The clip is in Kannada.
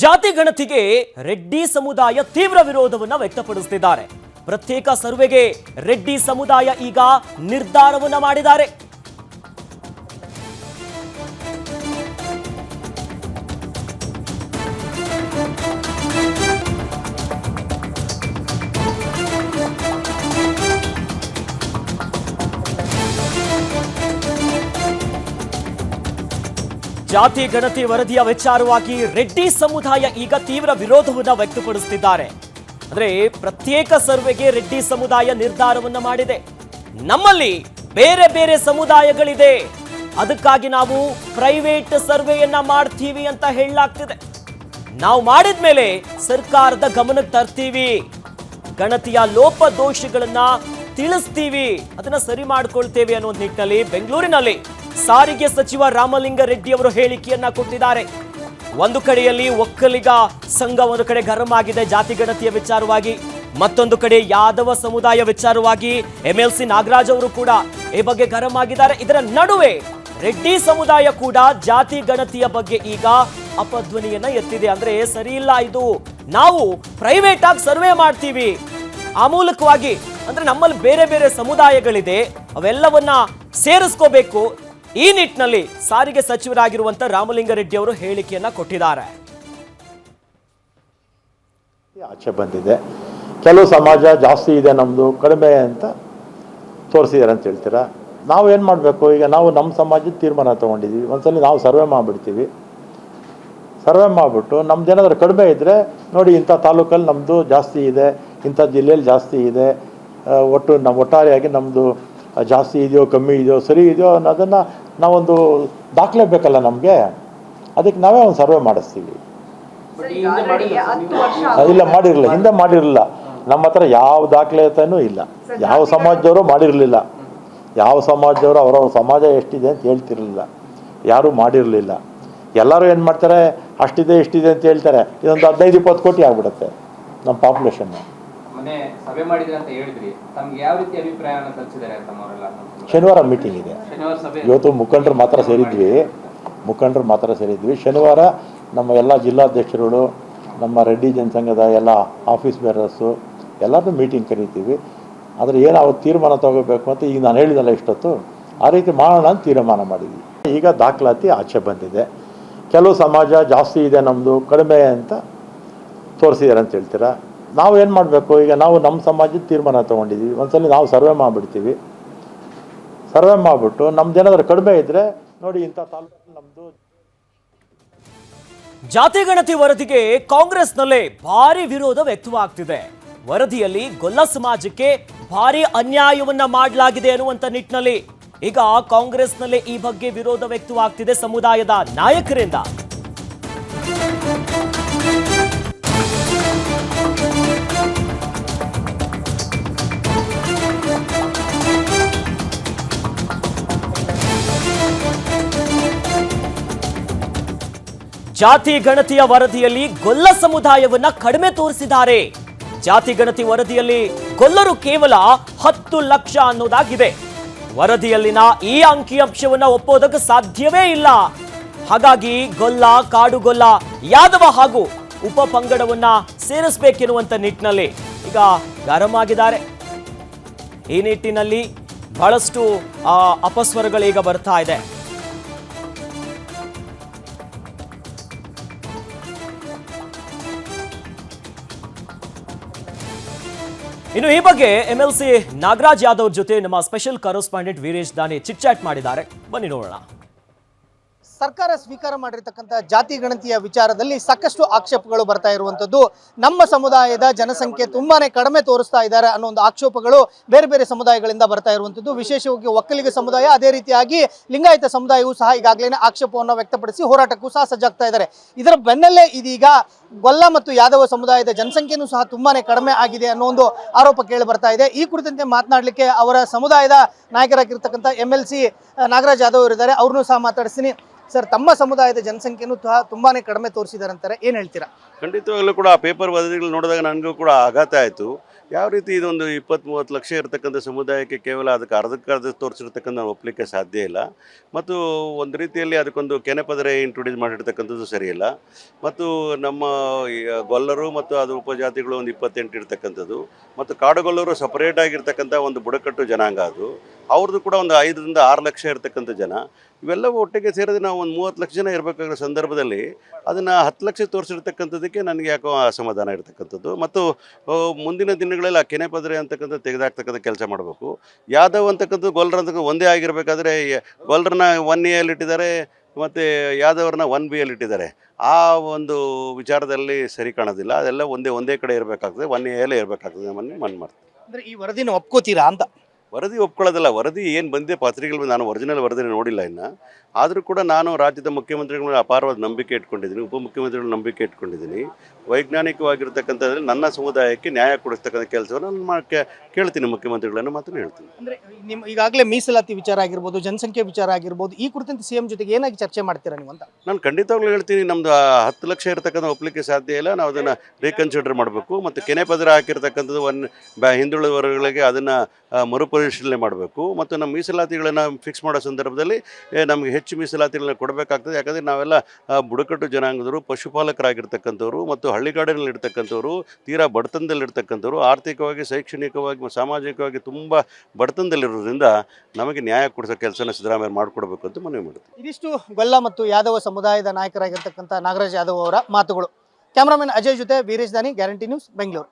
ಜಾತಿ ಗಣತಿಗೆ ರೆಡ್ಡಿ ಸಮುದಾಯ ತೀವ್ರ ವಿರೋಧವನ್ನ ವ್ಯಕ್ತಪಡಿಸುತ್ತಿದ್ದಾರೆ. ಪ್ರತ್ಯೇಕ ಸರ್ವೆಗೆ ರೆಡ್ಡಿ ಸಮುದಾಯ ಈಗ ನಿರ್ಧಾರವನ್ನ ಮಾಡಿದ್ದಾರೆ. ಜಾತಿ ಗಣತಿ ವರದಿಯ ವಿಚಾರವಾಗಿ ರೆಡ್ಡಿ ಸಮುದಾಯ ಈಗ ತೀವ್ರ ವಿರೋಧವನ್ನ ವ್ಯಕ್ತಪಡಿಸುತ್ತಿದ್ದಾರೆ. ಅಂದ್ರೆ ಪ್ರತ್ಯೇಕ ಸರ್ವೆಗೆ ರೆಡ್ಡಿ ಸಮುದಾಯ ನಿರ್ಧಾರವನ್ನ ಮಾಡಿದೆ. ನಮ್ಮಲ್ಲಿ ಬೇರೆ ಬೇರೆ ಸಮುದಾಯಗಳಿದೆ, ಅದಕ್ಕಾಗಿ ನಾವು ಪ್ರೈವೇಟ್ ಸರ್ವೆಯನ್ನ ಮಾಡ್ತೀವಿ ಅಂತ ಹೇಳಲಾಗ್ತಿದೆ. ನಾವು ಮಾಡಿದ ಮೇಲೆ ಸರ್ಕಾರದ ಗಮನಕ್ಕೆ ತರ್ತೀವಿ, ಗಣತಿಯ ಲೋಪದೋಷಗಳನ್ನ ತಿಳಿಸ್ತೀವಿ, ಅದನ್ನ ಸರಿ ಮಾಡ್ಕೊಳ್ತೇವೆ ಅನ್ನೋ ನಿಟ್ಟಿನಲ್ಲಿ ಬೆಂಗಳೂರಿನಲ್ಲಿ ಸಾರಿಗೆ ಸಚಿವ ರಾಮಲಿಂಗಾರೆಡ್ಡಿ ಅವರು ಹೇಳಿಕೆಯನ್ನ ಕೊಟ್ಟಿದ್ದಾರೆ. ಒಂದು ಕಡೆಯಲ್ಲಿ ಒಕ್ಕಲಿಗ ಸಂಘ ಒಂದು ಕಡೆ ಗರಂ ಆಗಿದೆ ಜಾತಿ ಗಣತಿಯ ವಿಚಾರವಾಗಿ, ಮತ್ತೊಂದು ಕಡೆ ಯಾದವ ಸಮುದಾಯ ವಿಚಾರವಾಗಿ MLC ನಾಗರಾಜ್ ಅವರು ಕೂಡ ಈ ಬಗ್ಗೆ ಗರಂ ಆಗಿದ್ದಾರೆ. ಇದರ ನಡುವೆ ರೆಡ್ಡಿ ಸಮುದಾಯ ಕೂಡ ಜಾತಿ ಗಣತಿಯ ಬಗ್ಗೆ ಈಗ ಅಪಧ್ವನಿಯನ್ನ ಎತ್ತಿದೆ. ಅಂದ್ರೆ ಸರಿ ಇಲ್ಲ, ಇದು ನಾವು ಪ್ರೈವೇಟ್ ಆಗಿ ಸರ್ವೆ ಮಾಡ್ತೀವಿ, ಆ ಮೂಲಕವಾಗಿ ಅಂದ್ರೆ ನಮ್ಮಲ್ಲಿ ಬೇರೆ ಬೇರೆ ಸಮುದಾಯಗಳಿದೆ, ಅವೆಲ್ಲವನ್ನ ಸೇರಿಸ್ಕೋಬೇಕು. ಈ ನಿಟ್ಟಿನಲ್ಲಿ ಸಾರಿಗೆ ಸಚಿವರಾಗಿರುವಂತ ರಾಮಲಿಂಗಾರೆಡ್ಡಿ ಅವರು ಹೇಳಿಕೆಯನ್ನ ಕೊಟ್ಟಿದ್ದಾರೆ. ಆಚೆ ಬಂದಿದೆ, ಕೆಲವು ಸಮಾಜ ಜಾಸ್ತಿ ಇದೆ, ನಮ್ದು ಕಡಿಮೆ ಅಂತ ತೋರಿಸಿದ್ದಾರೆ ಅಂತ ಹೇಳ್ತೀರಾ. ನಾವು ಏನು ಮಾಡಬೇಕು? ಈಗ ನಾವು ನಮ್ಮ ಸಮಾಜದ ತೀರ್ಮಾನ ತೊಗೊಂಡಿದ್ದೀವಿ. ಒಂದ್ಸಲ ನಾವು ಸರ್ವೆ ಮಾಡಿಬಿಡ್ತೀವಿ. ಸರ್ವೆ ಮಾಡಿಬಿಟ್ಟು ನಮ್ದು ಏನಾದರೂ ಕಡಿಮೆ ಇದ್ದರೆ ನೋಡಿ, ಇಂಥ ತಾಲೂಕಲ್ಲಿ ನಮ್ಮದು ಜಾಸ್ತಿ ಇದೆ, ಇಂಥ ಜಿಲ್ಲೆಯಲ್ಲಿ ಜಾಸ್ತಿ ಇದೆ, ಒಟ್ಟಾರೆಯಾಗಿ ನಮ್ಮದು ಜಾಸ್ತಿ ಇದೆಯೋ ಕಮ್ಮಿ ಇದೆಯೋ ಸರಿ ಇದೆಯೋ ಅನ್ನೋದನ್ನು ನಾವೊಂದು ದಾಖಲೆ ಬೇಕಲ್ಲ ನಮಗೆ, ಅದಕ್ಕೆ ನಾವೇ ಒಂದು ಸರ್ವೆ ಮಾಡಿಸ್ತೀವಿ. ಇಲ್ಲ, ಮಾಡಿರಲಿಲ್ಲ, ಹಿಂದೆ ಮಾಡಿರಲಿಲ್ಲ. ನಮ್ಮ ಹತ್ರ ಯಾವ ದಾಖಲೆತನೂ ಇಲ್ಲ, ಯಾವ ಸಮಾಜದವರು ಮಾಡಿರಲಿಲ್ಲ. ಯಾವ ಸಮಾಜದವರು ಅವರವ್ರ ಸಮಾಜ ಎಷ್ಟಿದೆ ಅಂತ ಹೇಳ್ತಿರಲಿಲ್ಲ, ಯಾರೂ ಮಾಡಿರಲಿಲ್ಲ. ಎಲ್ಲರೂ ಏನು ಮಾಡ್ತಾರೆ, ಅಷ್ಟಿದೆ ಇಷ್ಟಿದೆ ಅಂತ ಹೇಳ್ತಾರೆ. ಇದೊಂದು 15-20 ಕೋಟಿ ಆಗ್ಬಿಡುತ್ತೆ ನಮ್ಮ ಪಾಪ್ಯುಲೇಷನ್ನು. ಶನಿವಾರ ಮೀಟಿಂಗ್ ಇದೆ, ಇವತ್ತು ಮುಖಂಡರು ಮಾತ್ರ ಸೇರಿದ್ವಿ. ಶನಿವಾರ ನಮ್ಮ ಎಲ್ಲ ಜಿಲ್ಲಾಧ್ಯಕ್ಷರುಗಳು, ನಮ್ಮ ರೆಡ್ಡಿ ಜನಸಂಘದ ಎಲ್ಲ ಆಫೀಸ್ ಬೇರರ್ಸು ಎಲ್ಲರನ್ನೂ ಮೀಟಿಂಗ್ ಕರಿತೀವಿ. ಆದರೆ ಏನು ಅವತ್ತು ತೀರ್ಮಾನ ತಗೋಬೇಕು ಅಂತ ಈಗ ನಾನು ಹೇಳಿದಲ್ಲ ಇಷ್ಟೊತ್ತು, ಆ ರೀತಿ ಮಾಡೋಣ ಅಂತ ತೀರ್ಮಾನ ಮಾಡಿದ್ವಿ. ಈಗ ದಾಖಲಾತಿ ಆಚೆ ಬಂದಿದೆ, ಕೆಲವು ಸಮಾಜ ಜಾಸ್ತಿ ಇದೆ, ನಮ್ಮದು ಕಡಿಮೆ ಅಂತ ತೋರಿಸಿದ್ದಾರೆ ಅಂತ ಹೇಳ್ತೀರಾ. ನಾವು ಏನು ಮಾಡಬೇಕು? ಈಗ ನಾವು ನಮ್ಮ ಸಮಾಜದ ತೀರ್ಮಾನ ತೊಗೊಂಡಿದ್ದೀವಿ. ಒಂದ್ಸಲ ನಾವು ಸರ್ವೆ ಮಾಡಿಬಿಡ್ತೀವಿ. ಸರ್ವೆ ಮಾಡಿಬಿಟ್ಟು ನಮ್ದು ಏನಾದರೂ ಕಡಿಮೆ ಇದ್ದರೆ ನೋಡಿ, ಇಂಥ ತಾಲೂಕು ನಮ್ಮದು. ಜಾತಿ ಗಣತಿ ವರದಿಗೆ ಕಾಂಗ್ರೆಸ್ನಲ್ಲೇ ಭಾರಿ ವಿರೋಧ ವ್ಯಕ್ತವಾಗ್ತಿದೆ. ವರದಿಯಲ್ಲಿ ಗೊಲ್ಲ ಸಮಾಜಕ್ಕೆ ಭಾರಿ ಅನ್ಯಾಯವನ್ನ ಮಾಡಲಾಗಿದೆ ಅನ್ನುವಂತ ನಿಟ್ಟಿನಲ್ಲಿ ಈಗ ಕಾಂಗ್ರೆಸ್ನಲ್ಲೇ ಈ ಬಗ್ಗೆ ವಿರೋಧ ವ್ಯಕ್ತವಾಗ್ತಿದೆ ಸಮುದಾಯದ ನಾಯಕರಿಂದ. ಜಾತಿ ಗಣತಿಯ ವರದಿಯಲ್ಲಿ ಗೊಲ್ಲ ಸಮುದಾಯವನ್ನ ಕಡಿಮೆ ತೋರಿಸಿದ್ದಾರೆ. ಜಾತಿ ಗಣತಿ ವರದಿಯಲ್ಲಿ ಗೊಲ್ಲರು ಕೇವಲ 10 ಲಕ್ಷ ಅನ್ನೋದಾಗಿದೆ. ವರದಿಯಲ್ಲಿನ ಈ ಅಂಕಿಅಂಶವನ್ನ ಒಪ್ಪೋದಕ್ಕೆ ಸಾಧ್ಯವೇ ಇಲ್ಲ. ಹಾಗಾಗಿ ಗೊಲ್ಲ, ಕಾಡುಗೊಲ್ಲ, ಯಾದವ ಹಾಗೂ ಉಪ ಪಂಗಡವನ್ನ ಸೇರಿಸಬೇಕೆನ್ನುವಂತ ನಿಟ್ಟಿನಲ್ಲಿ ಈಗ ಗರಂ ಆಗಿದ್ದಾರೆ. ಈ ನಿಟ್ಟಿನಲ್ಲಿ ಬಹಳಷ್ಟು ಅಪಸ್ವರಗಳೀಗ ಬರ್ತಾ ಇದೆ. ಇನ್ನು ಈ ಬಗ್ಗೆ MLC ನಾಗರಾಜ್ ಯಾದವ್ ಜೊತೆ ನಮ್ಮ ಸ್ಪೆಷಲ್ ಕರೆಸ್ಪಾಂಡೆಂಟ್ ವೀರೇಶ್ ದಾನಿ ಚಿಟ್ ಚಾಟ್ ಮಾಡಿದ್ದಾರೆ. ಬನ್ನಿ ನೋಡೋಣ. ಸರ್ಕಾರ ಸ್ವೀಕಾರ ಮಾಡಿರ್ತಕ್ಕಂಥ ಜಾತಿ ಗಣತಿಯ ವಿಚಾರದಲ್ಲಿ ಸಾಕಷ್ಟು ಆಕ್ಷೇಪಗಳು ಬರ್ತಾ ಇರುವಂಥದ್ದು. ನಮ್ಮ ಸಮುದಾಯದ ಜನಸಂಖ್ಯೆ ತುಂಬಾನೇ ಕಡಿಮೆ ತೋರಿಸ್ತಾ ಇದ್ದಾರೆ ಅನ್ನೋ ಒಂದು ಆಕ್ಷೇಪಗಳು ಬೇರೆ ಬೇರೆ ಸಮುದಾಯಗಳಿಂದ ಬರ್ತಾ ಇರುವಂಥದ್ದು. ವಿಶೇಷವಾಗಿ ಒಕ್ಕಲಿಗ ಸಮುದಾಯ, ಅದೇ ರೀತಿಯಾಗಿ ಲಿಂಗಾಯತ ಸಮುದಾಯವೂ ಸಹ ಈಗಾಗಲೇ ಆಕ್ಷೇಪವನ್ನು ವ್ಯಕ್ತಪಡಿಸಿ ಹೋರಾಟಕ್ಕೂ ಸಹ ಸಜ್ಜಾಗ್ತಾ ಇದ್ದಾರೆ. ಇದರ ಬೆನ್ನಲ್ಲೇ ಇದೀಗ ಗೊಲ್ಲ ಮತ್ತು ಯಾದವ ಸಮುದಾಯದ ಜನಸಂಖ್ಯೆನೂ ಸಹ ತುಂಬಾನೇ ಕಡಿಮೆ ಆಗಿದೆ ಅನ್ನೋ ಒಂದು ಆರೋಪ ಕೇಳಿ ಬರ್ತಾ ಇದೆ. ಈ ಕುರಿತಂತೆ ಮಾತನಾಡಲಿಕ್ಕೆ ಅವರ ಸಮುದಾಯದ ನಾಯಕರಾಗಿರ್ತಕ್ಕಂಥ MLC ನಾಗರಾಜ್ ಯಾದವ್ ಇದ್ದಾರೆ, ಅವ್ರನ್ನೂ ಸಹ ಮಾತಾಡಿಸ್ತೀನಿ. ಸರ್ ತಮ್ಮ ಸಮುದಾಯದ ಜನಸಂಖ್ಯೆನೂ ತುಂಬಾನೇ ಕಡಿಮೆ ತೋರಿಸಿದ್ದಾರೆ ಅಂತಾರೆ, ಏನು ಹೇಳ್ತೀರಾ? ಖಂಡಿತವಾಗ್ಲೂ ಕೂಡ ಆ ಪೇಪರ್ ವರದಿಗಳು ನೋಡಿದಾಗ ನನಗೂ ಕೂಡ ಆಘಾತ ಆಯಿತು. ಯಾವ ರೀತಿ ಇದೊಂದು 20-30 ಲಕ್ಷ ಇರತಕ್ಕಂಥ ಸಮುದಾಯಕ್ಕೆ ಕೇವಲ ಅದಕ್ಕೆ ಅರ್ಧಕ್ಕರ್ಧ ತೋರಿಸಿರ್ತಕ್ಕಂಥ ಒಪ್ಪಲಿಕ್ಕೆ ಸಾಧ್ಯ ಇಲ್ಲ. ಮತ್ತು ಒಂದು ರೀತಿಯಲ್ಲಿ ಅದಕ್ಕೊಂದು ಕೆನೆಪದರೆ ಇಂಟ್ರೊಡ್ಯೂಸ್ ಮಾಡಿರ್ತಕ್ಕಂಥದ್ದು ಸರಿಯಿಲ್ಲ. ಮತ್ತು ನಮ್ಮ ಈ ಗೊಲ್ಲರು ಮತ್ತು ಅದು ಉಪಜಾತಿಗಳು ಒಂದು 28 ಇರ್ತಕ್ಕಂಥದ್ದು, ಮತ್ತು ಕಾಡುಗೊಲ್ಲರು ಸಪರೇಟ್ ಆಗಿರ್ತಕ್ಕಂಥ ಒಂದು ಬುಡಕಟ್ಟು ಜನಾಂಗ, ಅದು ಅವ್ರದ್ದು ಕೂಡ ಒಂದು 5-6 ಲಕ್ಷ ಇರ್ತಕ್ಕಂಥ ಜನ. ಇವೆಲ್ಲವೂ ಒಟ್ಟಿಗೆ ಸೇರಿದ್ರೆ ನಾವು ಒಂದು 30 ಲಕ್ಷ ಜನ ಇರಬೇಕಾಗಿರೋ ಸಂದರ್ಭದಲ್ಲಿ ಅದನ್ನು 10 ಲಕ್ಷ ತೋರಿಸಿರ್ತಕ್ಕಂಥದ್ದಕ್ಕೆ ನನಗೆ ಯಾಕೋ ಅಸಮಾಧಾನ ಇರ್ತಕ್ಕಂಥದ್ದು. ಮತ್ತು ಮುಂದಿನ ದಿನಗಳಲ್ಲಿ ಆ ಕೆನೆಪದರೆ ಅಂತಕ್ಕಂಥ ತೆಗೆದಾಕ್ತಕ್ಕಂಥ ಕೆಲಸ ಮಾಡಬೇಕು. ಯಾದವ್ ಅಂತಕ್ಕಂಥದ್ದು ಗೊಲ್ಲರ ಅಂತಕ್ಕಂಥ ಒಂದೇ ಆಗಿರಬೇಕಾದ್ರೆ ಗೊಲ್ಲರನ್ನ 1A ಇಟ್ಟಿದ್ದಾರೆ ಮತ್ತು ಯಾದವ್ರನ್ನ 1B ಇಟ್ಟಿದ್ದಾರೆ. ಆ ಒಂದು ವಿಚಾರದಲ್ಲಿ ಸರಿ ಕಾಣೋದಿಲ್ಲ. ಅದೆಲ್ಲ ಒಂದೇ ಕಡೆ ಇರಬೇಕಾಗ್ತದೆ, 1A ಇರಬೇಕಾಗ್ತದೆ. ಮನೆ ಮಾಡ್ತೀನಿ. ಅಂದ್ರೆ ಈ ವರದಿನ ಒಪ್ಕೋತೀರಾ ಅಂತ? ವರದಿ ಒಪ್ಕೊಳ್ಳೋದಲ್ಲ, ವರದಿ ಏನು ಬಂದಿದೆ ಪತ್ರಿಕೆಗಳು, ನಾನು ಒರಿಜಿನಲ್ ವರದಿ ನೋಡಿಲ್ಲ ಇನ್ನು. ಆದರೂ ಕೂಡ ನಾನು ರಾಜ್ಯದ ಮುಖ್ಯಮಂತ್ರಿಗಳ ಮೇಲೆ ಅಪಾರವಾದ ನಂಬಿಕೆ ಇಟ್ಕೊಂಡಿದ್ದೀನಿ, ಉಪಮುಖ್ಯಮಂತ್ರಿಗಳ ನಂಬಿಕೆ ಇಟ್ಕೊಂಡಿದ್ದೀನಿ. ವೈಜ್ಞಾನಿಕವಾಗಿರ್ತಕ್ಕಂಥದ್ರಲ್ಲಿ ನನ್ನ ಸಮುದಾಯಕ್ಕೆ ನ್ಯಾಯ ಕೊಡಿಸ್ತಕ್ಕಂಥ ಕೆಲಸವನ್ನು ನಾನು ಕೇಳ್ತೀನಿ, ಮುಖ್ಯಮಂತ್ರಿಗಳನ್ನು ಮಾತ್ರ ಹೇಳ್ತೀನಿ. ಅಂದ್ರೆ ನಿಮ್ಮ ಈಗಾಗಲೇ ಮೀಸಲಾತಿ ವಿಚಾರ ಆಗಿರ್ಬೋದು, ಜನಸಂಖ್ಯೆ ವಿಚಾರ ಆಗಿರ್ಬೋದು, ಈ ಕುರಿತಂತೆ CM ಜೊತೆಗೆ ಏನಾಗಿ ಚರ್ಚೆ ಮಾಡ್ತೀರಾ ನೀವು ಅಂತ? ನಾನು ಖಂಡಿತವಾಗ್ಲೂ ಹೇಳ್ತೀನಿ, ನಮ್ಮದು 10 ಲಕ್ಷ ಇರತಕ್ಕಂಥ ಒಪ್ಪಲಿಕ್ಕೆ ಸಾಧ್ಯ ಇಲ್ಲ. ನಾವು ಅದನ್ನು ರೀಕನ್ಸಿಡರ್ ಮಾಡಬೇಕು. ಮತ್ತು ಕೆನೆಪದರ ಹಾಕಿರ್ತಕ್ಕಂಥದ್ದು ಹಿಂದುಳಿದ ವರ್ಗಗಳಿಗೆ ಅದನ್ನು ಮರುಪರಿಶೀಲನೆ ಮಾಡಬೇಕು. ಮತ್ತು ನಮ್ಮ ಮೀಸಲಾತಿಗಳನ್ನು ಫಿಕ್ಸ್ ಮಾಡೋ ಸಂದರ್ಭದಲ್ಲಿ ನಮಗೆ ಹೆಚ್ಚು ಮೀಸಲಾತಿಗಳನ್ನ ಕೊಡಬೇಕಾಗ್ತದೆ. ಯಾಕಂದರೆ ನಾವೆಲ್ಲ ಬುಡಕಟ್ಟು ಜನಾಂಗದವರು, ಪಶುಪಾಲಕರಾಗಿರ್ತಕ್ಕಂಥವ್ರು, ಮತ್ತು ಹಳ್ಳಿಗಾಡಿನಲ್ಲಿರ್ತಕ್ಕಂಥವ್ರು, ತೀರಾ ಬಡತನದಲ್ಲಿರ್ತಕ್ಕಂಥವ್ರು, ಆರ್ಥಿಕವಾಗಿ, ಶೈಕ್ಷಣಿಕವಾಗಿ, ಸಾಮಾಜಿಕವಾಗಿ ತುಂಬ ಬಡತನದಲ್ಲಿರೋದ್ರಿಂದ ನಮಗೆ ನ್ಯಾಯ ಕೊಡಿಸೋ ಕೆಲಸನ ಸಿದ್ದರಾಮಯ್ಯ ಮಾಡಿಕೊಡ್ಬೇಕು ಅಂತ ಮನವಿ ಮಾಡ್ತೀನಿ. ಇದಿಷ್ಟು ಗೊಲ್ಲ ಮತ್ತು ಯಾದವ ಸಮುದಾಯದ ನಾಯಕರಾಗಿರ್ತಕ್ಕಂಥ ನಾಗರಾಜ್ ಯಾದವ್ ಅವರ ಮಾತುಗಳು. ಕ್ಯಾಮರಾಮನ್ ಅಜಯ್ ಜೊತೆ ವೀರೇಶ್ ದಾನಿ, ಗ್ಯಾರಂಟಿ ನ್ಯೂಸ್, ಬೆಂಗಳೂರು.